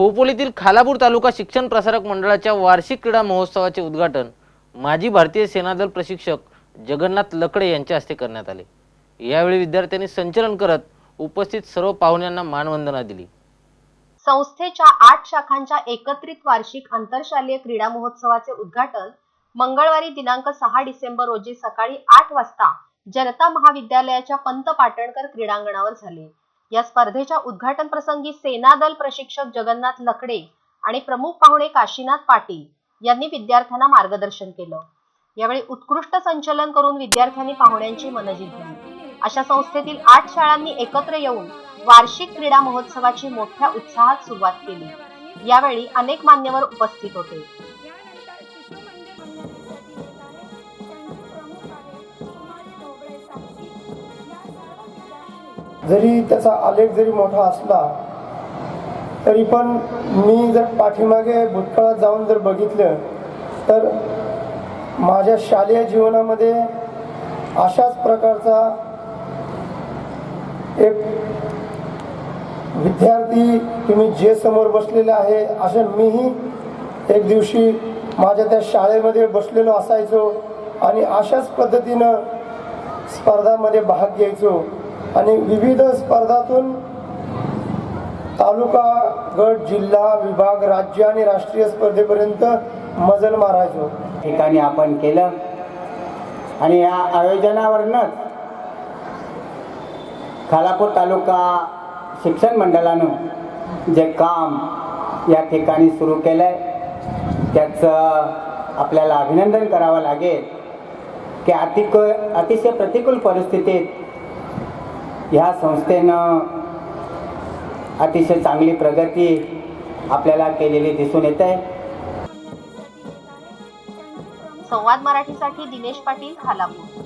खोपोलीतील खालापूर तालुका शिक्षण प्रसारक मंडळाच्या वार्षिक क्रीडा महोत्सवाचे उद्घाटन माजी भारतीय सेनादल प्रशिक्षक जगन्नाथ लकडे यांच्या हस्ते करण्यात आले। यावेळी विद्यार्थ्यांनी संचलन करत उपस्थित सर्व पाहुण्यांना मानवंदना दिली। संस्थेच्या 8 शाखांच्या एकत्रित वार्षिक आंतरशालेय क्रीडा महोत्सवाचे उद्घाटन मंगळवारी दिनांक 6 डिसेंबर रोजी सकाळी 8 वाजता जनता महाविद्यालयाच्या पंत पाटणकर क्रीडांगणावर झाले। या स्पर्धेच्या उद्घाटन प्रसंगी सेनादल प्रशिक्षक जगन्नाथ लकडे आणि प्रमुख पाहुणे काशीनाथ पाटील यांनी विद्यार्थ्यांना मार्गदर्शन केलं। यावेळी उत्कृष्ट संचलन करून विद्यार्थ्यांनी पाहुण्यांची मन जिंकली। अशा संस्थेतील 8 शाळांनी एकत्र येऊन वार्षिक क्रीडा महोत्सवाची मोठ्या उत्साहात सुरुवात केली। यावेळी अनेक मान्यवर उपस्थित होते। जरी त्याचा आलेख जरी मोठा असला तरी पण मी जर पाठीमागे भूतकाळात जाऊन जर बघितलं तर माझ्या शालेय जीवनामध्ये अशाच प्रकारचा एक विद्यार्थी तुम्ही जे समोर बसलेले आहे अशा मीही एक दिवशी माझ्या त्या शाळेमध्ये बसलेलो असायचो आणि अशाच पद्धतीनं स्पर्धांमध्ये भाग घ्यायचो आणि विविध स्पर्धातून तालुका, गट, जिल्हा, विभाग, राज्य आणि राष्ट्रीय स्पर्धेपर्यंत मजल मारायचो। ठिकाणी आपण केलं आणि या आयोजनावरनच खालापूर तालुका शिक्षण मंडळानं जे काम या ठिकाणी सुरू केलंय त्याचं आपल्याला अभिनंदन करावं लागेल की अतिशय प्रतिकूल परिस्थितीत ह्या संस्थेनं अतिशय चांगली प्रगती आपल्याला केलेली दिसून येते। संवाद मराठीसाठी दिनेश पाटील, खालापूर।